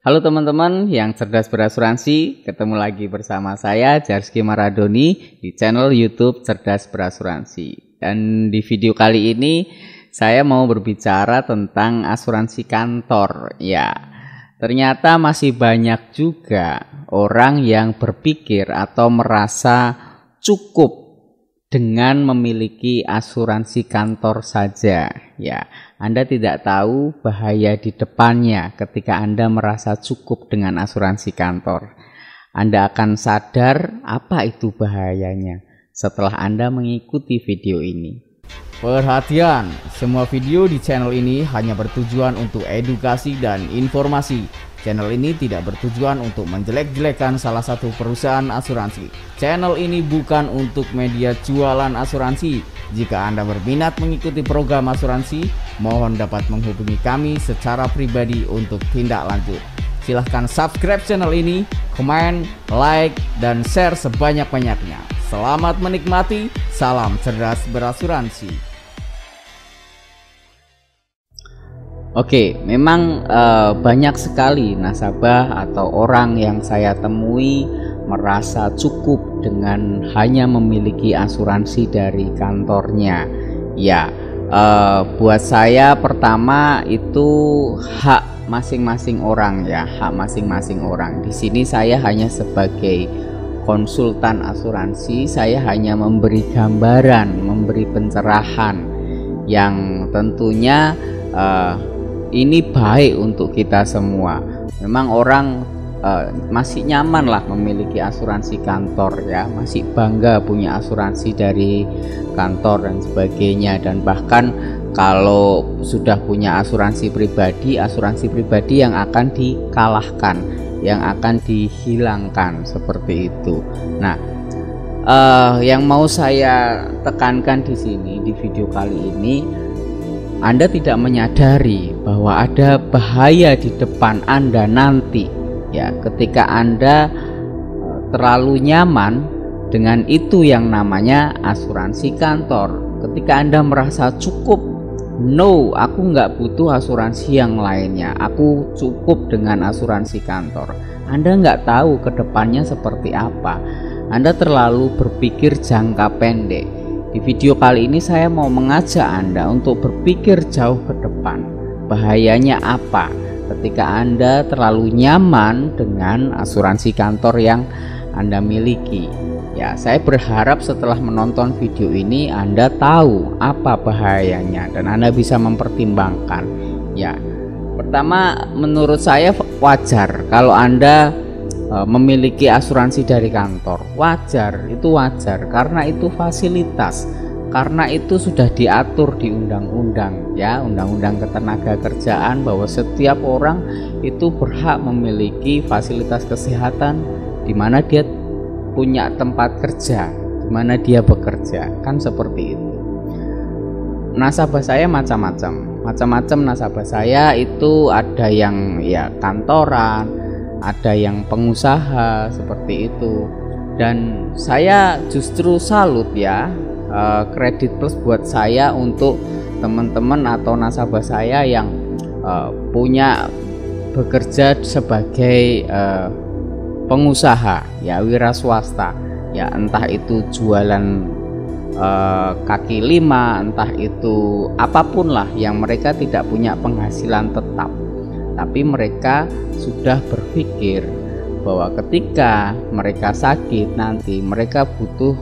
Halo teman-teman yang cerdas berasuransi, ketemu lagi bersama saya Jarski Maradoni di channel YouTube Cerdas Berasuransi. Dan di video kali ini saya mau berbicara tentang asuransi kantor. Ya, ternyata masih banyak juga orang yang berpikir atau merasa cukup dengan memiliki asuransi kantor saja. Ya, Anda tidak tahu bahaya di depannya ketika Anda merasa cukup dengan asuransi kantor. Anda akan sadar apa itu bahayanya setelah Anda mengikuti video ini. Perhatian, semua video di channel ini hanya bertujuan untuk edukasi dan informasi. Channel ini tidak bertujuan untuk menjelek-jelekan salah satu perusahaan asuransi. Channel ini bukan untuk media jualan asuransi. Jika Anda berminat mengikuti program asuransi, mohon dapat menghubungi kami secara pribadi untuk tindak lanjut. Silahkan subscribe channel ini, komen, like, dan share sebanyak-banyaknya. Selamat menikmati, salam cerdas berasuransi. Oke, memang banyak sekali nasabah atau orang yang saya temui merasa cukup dengan hanya memiliki asuransi dari kantornya. Ya, buat saya pertama itu hak masing-masing orang ya, hak masing-masing orang. Di sini saya hanya sebagai konsultan asuransi, saya hanya memberi gambaran, memberi pencerahan yang tentunya ini baik untuk kita semua. Memang orang masih nyaman lah memiliki asuransi kantor ya, masih bangga punya asuransi dari kantor dan sebagainya. Dan bahkan kalau sudah punya asuransi pribadi yang akan dikalahkan, yang akan dihilangkan seperti itu. Nah, yang mau saya tekankan di sini di video kali ini, Anda tidak menyadari bahwa ada bahaya di depan Anda nanti ya, ketika Anda terlalu nyaman dengan itu yang namanya asuransi kantor. Ketika Anda merasa cukup, no, aku nggak butuh asuransi yang lainnya, aku cukup dengan asuransi kantor. Anda nggak tahu ke depannya seperti apa. Anda terlalu berpikir jangka pendek. Di video kali ini saya mau mengajak Anda untuk berpikir jauh ke depan. Bahayanya apa ketika Anda terlalu nyaman dengan asuransi kantor yang Anda miliki. Ya, saya berharap setelah menonton video ini Anda tahu apa bahayanya dan Anda bisa mempertimbangkan. Ya, pertama menurut saya wajar kalau Anda memiliki asuransi dari kantor. Wajar, itu wajar karena itu fasilitas, karena itu sudah diatur di undang-undang ya, undang-undang ketenagakerjaan, bahwa setiap orang itu berhak memiliki fasilitas kesehatan di mana dia punya tempat kerja, di mana dia bekerja, kan seperti itu. Nasabah saya macam-macam nasabah saya itu ada yang ya kantoran, ada yang pengusaha seperti itu. Dan saya justru salut ya, kredit plus buat saya untuk teman-teman atau nasabah saya yang punya bekerja sebagai pengusaha ya, wira swasta ya, entah itu jualan kaki lima, entah itu apapun lah yang mereka tidak punya penghasilan tetap. Tapi mereka sudah berpikir bahwa ketika mereka sakit nanti mereka butuh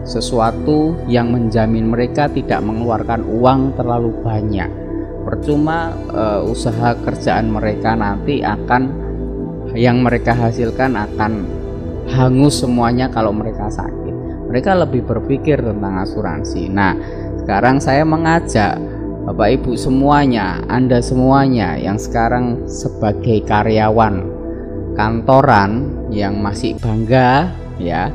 sesuatu yang menjamin mereka tidak mengeluarkan uang terlalu banyak. Percuma usaha kerjaan mereka nanti akan, yang mereka hasilkan akan hangus semuanya kalau mereka sakit. Mereka lebih berpikir tentang asuransi. Nah, sekarang saya mengajak Bapak Ibu semuanya, Anda semuanya yang sekarang sebagai karyawan kantoran yang masih bangga ya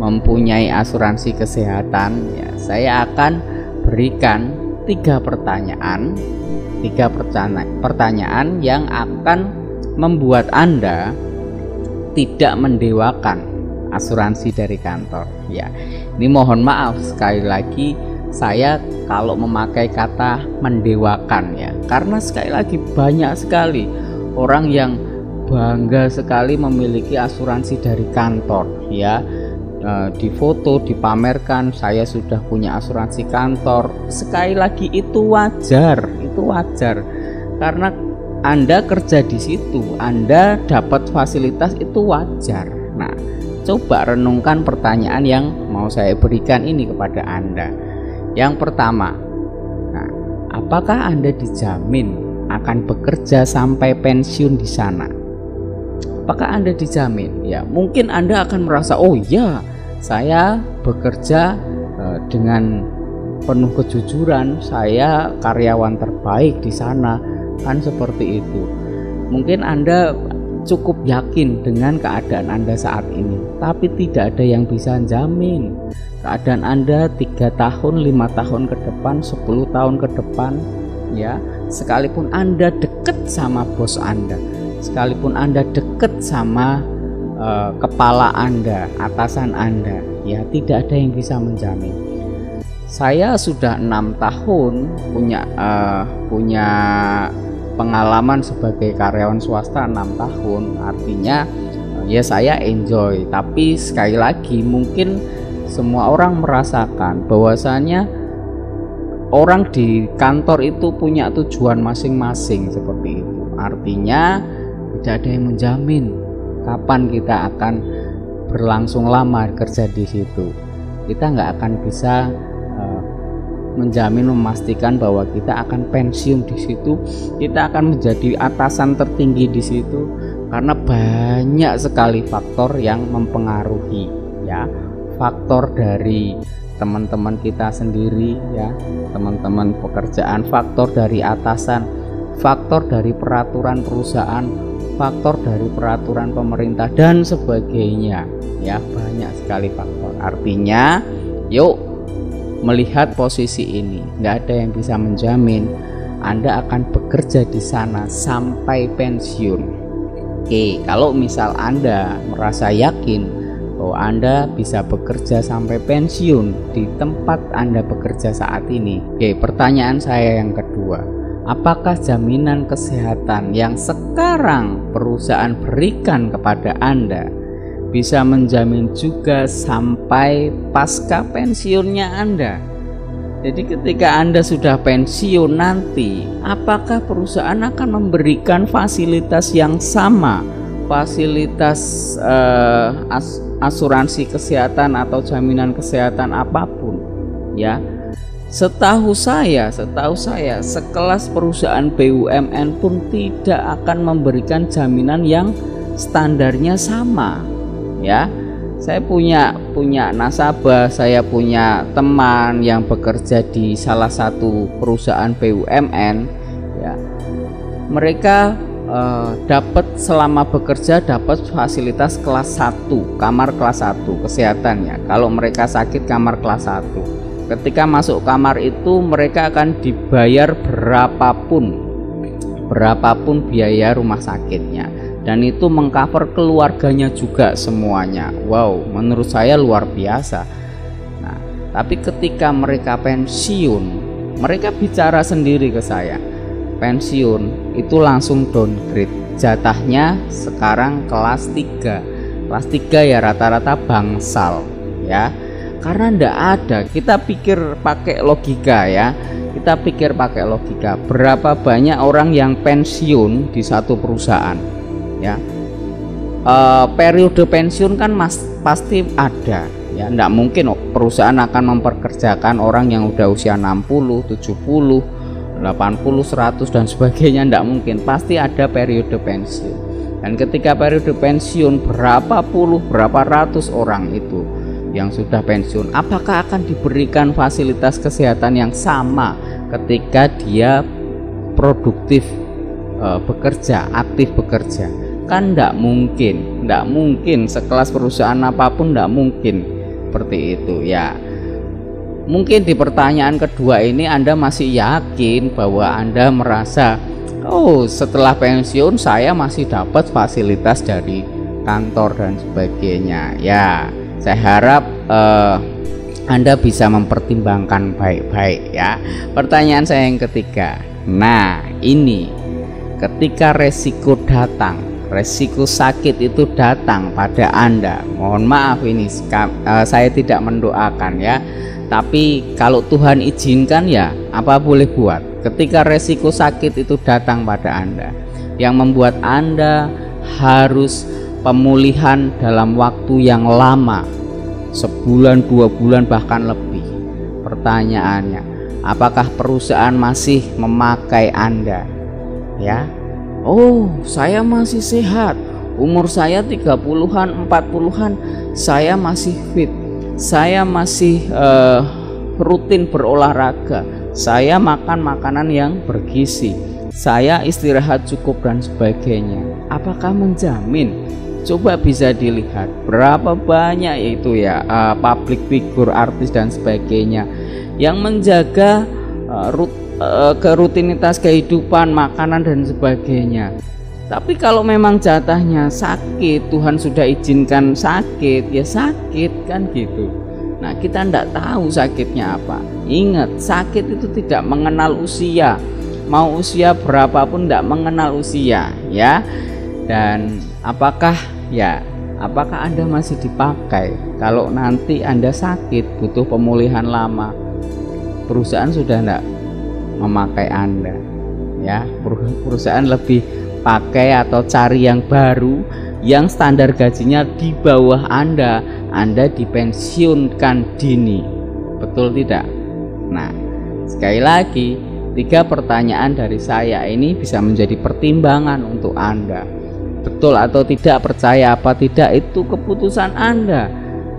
mempunyai asuransi kesehatan ya, saya akan berikan tiga pertanyaan yang akan membuat Anda tidak mendewakan asuransi dari kantor ya. Ini mohon maaf sekali lagi saya kalau memakai kata mendewakan ya, karena sekali lagi banyak sekali orang yang bangga sekali memiliki asuransi dari kantor, ya. Di foto, dipamerkan, saya sudah punya asuransi kantor. Sekali lagi itu wajar karena Anda kerja di situ, Anda dapat fasilitas, itu wajar. Nah, coba renungkan pertanyaan yang mau saya berikan ini kepada Anda. Yang pertama, nah, apakah Anda dijamin akan bekerja sampai pensiun di sana? Apakah Anda dijamin? Ya, mungkin Anda akan merasa, oh ya, saya bekerja dengan penuh kejujuran, saya karyawan terbaik di sana, kan seperti itu. Mungkin Anda cukup yakin dengan keadaan Anda saat ini, tapi tidak ada yang bisa jamin keadaan Anda 3 tahun, 5 tahun ke depan, 10 tahun ke depan, ya. Sekalipun Anda dekat sama bos Anda, sekalipun Anda dekat sama kepala Anda, atasan Anda, ya, tidak ada yang bisa menjamin. Saya sudah 6 tahun punya pengalaman sebagai karyawan swasta 6 tahun, artinya ya saya enjoy. Tapi sekali lagi, mungkin semua orang merasakan bahwasanya orang di kantor itu punya tujuan masing-masing seperti itu. Artinya tidak ada yang menjamin kapan kita akan berlangsung lama kerja di situ. Kita nggak akan bisa menjamin, memastikan bahwa kita akan pensiun di situ, kita akan menjadi atasan tertinggi di situ, karena banyak sekali faktor yang mempengaruhi, ya. Faktor dari teman-teman kita sendiri, ya, teman-teman pekerjaan, faktor dari atasan, faktor dari peraturan perusahaan, faktor dari peraturan pemerintah dan sebagainya, ya, banyak sekali faktor. Artinya, yuk melihat posisi ini, nggak ada yang bisa menjamin Anda akan bekerja di sana sampai pensiun. Oke, kalau misal Anda merasa yakin bahwa Anda bisa bekerja sampai pensiun di tempat Anda bekerja saat ini, oke, pertanyaan saya yang kedua, apakah jaminan kesehatan yang sekarang perusahaan berikan kepada Anda bisa menjamin juga sampai pasca pensiunnya Anda? Jadi ketika Anda sudah pensiun nanti, apakah perusahaan akan memberikan fasilitas yang sama, fasilitas asuransi kesehatan atau jaminan kesehatan apapun, ya? Setahu saya, sekelas perusahaan BUMN pun tidak akan memberikan jaminan yang standarnya sama, ya. Saya punya nasabah, saya punya teman yang bekerja di salah satu perusahaan BUMN, ya. Mereka dapat selama bekerja dapat fasilitas kelas 1, kamar kelas 1 kesehatannya. Kalau mereka sakit, kamar kelas 1. Ketika masuk kamar itu mereka akan dibayar berapapun biaya rumah sakitnya, dan itu mengcover keluarganya juga semuanya. Wow, menurut saya luar biasa. Nah, tapi ketika mereka pensiun, mereka bicara sendiri ke saya, pensiun itu langsung downgrade, jatahnya sekarang kelas 3. Kelas 3 ya rata-rata bangsal, ya. Karena ndak ada, kita pikir pakai logika, ya. Kita pikir pakai logika, berapa banyak orang yang pensiun di satu perusahaan, ya. Periode pensiun kan pasti ada, ya. Ndak mungkin perusahaan akan memperkerjakan orang yang udah usia 60, 70, 80, 100 dan sebagainya, ndak mungkin. Pasti ada periode pensiun. Dan ketika periode pensiun, berapa puluh, berapa ratus orang itu yang sudah pensiun, apakah akan diberikan fasilitas kesehatan yang sama ketika dia produktif bekerja, aktif bekerja? Kan ndak mungkin, sekelas perusahaan apapun ndak mungkin seperti itu, ya. Mungkin di pertanyaan kedua ini Anda masih yakin bahwa Anda merasa, oh, setelah pensiun saya masih dapat fasilitas dari kantor dan sebagainya, ya. Saya harap Anda bisa mempertimbangkan baik-baik, ya. Pertanyaan saya yang ketiga, nah ini ketika resiko datang, resiko sakit itu datang pada Anda, mohon maaf ini saya tidak mendoakan ya, tapi kalau Tuhan izinkan ya apa boleh buat. Ketika resiko sakit itu datang pada Anda, yang membuat Anda harus pemulihan dalam waktu yang lama, sebulan, 2 bulan, bahkan lebih. Pertanyaannya, apakah perusahaan masih memakai Anda? Ya, oh saya masih sehat, umur saya 30-an, 40-an, saya masih fit, saya masih rutin berolahraga, saya makan makanan yang bergizi, saya istirahat cukup dan sebagainya. Apakah menjamin? Coba bisa dilihat berapa banyak itu ya public figure, artis dan sebagainya yang menjaga kerutinitas kehidupan, makanan dan sebagainya. Tapi kalau memang jatahnya sakit, Tuhan sudah izinkan sakit, ya sakit kan gitu. Nah, kita tidak tahu sakitnya apa. Ingat, sakit itu tidak mengenal usia. Mau usia berapapun tidak mengenal usia ya. Dan apakah Anda masih dipakai? Kalau nanti Anda sakit, butuh pemulihan lama, perusahaan sudah tidak memakai Anda ya. Perusahaan lebih pakai atau cari yang baru, yang standar gajinya di bawah Anda dipensiunkan dini. Betul tidak? Nah, sekali lagi, 3 pertanyaan dari saya ini bisa menjadi pertimbangan untuk Anda. Betul atau tidak, percaya apa tidak, itu keputusan Anda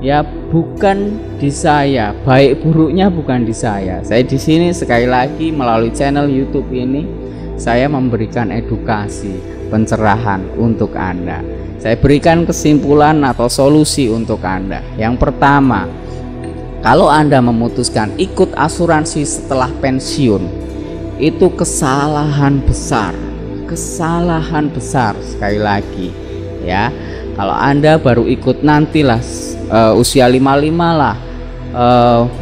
ya, bukan di saya. Baik buruknya bukan di saya. Saya di sini sekali lagi melalui channel YouTube ini saya memberikan edukasi, pencerahan untuk Anda. Saya berikan kesimpulan atau solusi untuk Anda. Yang pertama, kalau Anda memutuskan ikut asuransi setelah pensiun, itu kesalahan besar. Kesalahan besar sekali lagi ya. Kalau Anda baru ikut nantilah usia 55 lah,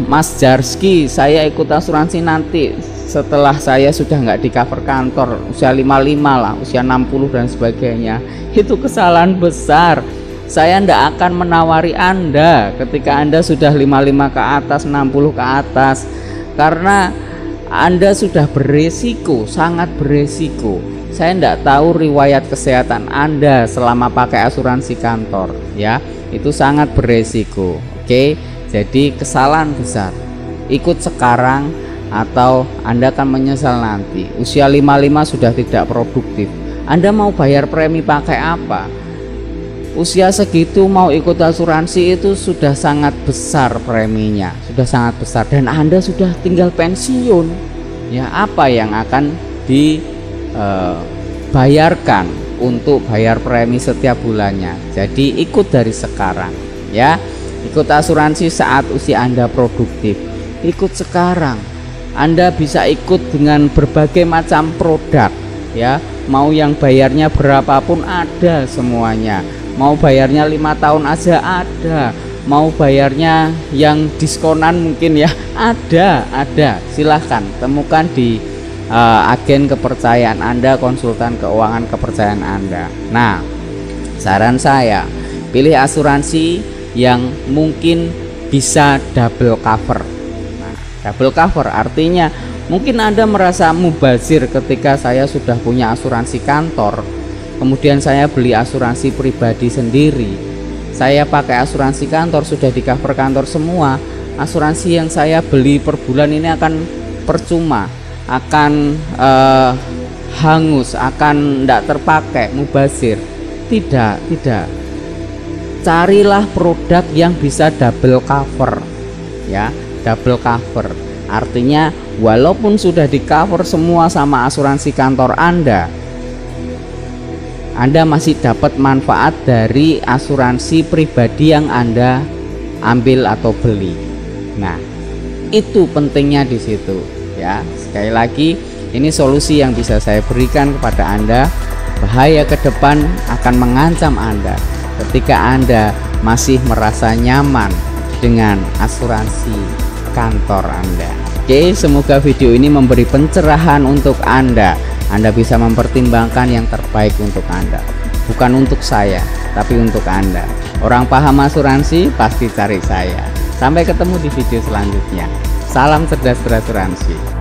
Mas Jarski saya ikut asuransi nanti setelah saya sudah nggak di cover kantor, usia 55 lah, usia 60 dan sebagainya. Itu kesalahan besar. Saya tidak akan menawari Anda ketika Anda sudah 55 ke atas, 60 ke atas, karena Anda sudah beresiko, sangat beresiko. Saya tidak tahu riwayat kesehatan Anda selama pakai asuransi kantor ya, itu sangat beresiko. Oke, jadi kesalahan besar. Ikut sekarang atau Anda akan menyesal nanti. Usia 55 sudah tidak produktif. Anda mau bayar premi pakai apa? Usia segitu mau ikut asuransi itu sudah sangat besar preminya, sudah sangat besar, dan Anda sudah tinggal pensiun. Ya, apa yang akan dibayarkan untuk bayar premi setiap bulannya? Jadi ikut dari sekarang ya. Ikut asuransi saat usia Anda produktif. Ikut sekarang. Anda bisa ikut dengan berbagai macam produk ya. Mau yang bayarnya berapapun ada semuanya. Mau bayarnya 5 tahun aja ada. Mau bayarnya yang diskonan mungkin ya ada. Silahkan temukan di agen kepercayaan Anda, konsultan keuangan kepercayaan Anda. Nah, saran saya, pilih asuransi yang mungkin bisa double cover. Nah, double cover artinya mungkin Anda merasa mubazir ketika saya sudah punya asuransi kantor, kemudian saya beli asuransi pribadi sendiri. Saya pakai asuransi kantor, sudah di cover kantor semua. Asuransi yang saya beli per bulan ini akan percuma, akan hangus, akan tidak terpakai, mubazir. Tidak. Carilah produk yang bisa double cover ya. Double cover artinya walaupun sudah di cover semua sama asuransi kantor Anda masih dapat manfaat dari asuransi pribadi yang Anda ambil atau beli. Nah, itu pentingnya di situ ya. Sekali lagi, ini solusi yang bisa saya berikan kepada Anda. Bahaya ke depan akan mengancam Anda ketika Anda masih merasa nyaman dengan asuransi kantor Anda. Oke, semoga video ini memberi pencerahan untuk Anda Anda bisa mempertimbangkan yang terbaik untuk Anda. Bukan untuk saya, tapi untuk Anda. Orang paham asuransi pasti cari saya. Sampai ketemu di video selanjutnya. Salam cerdas berasuransi.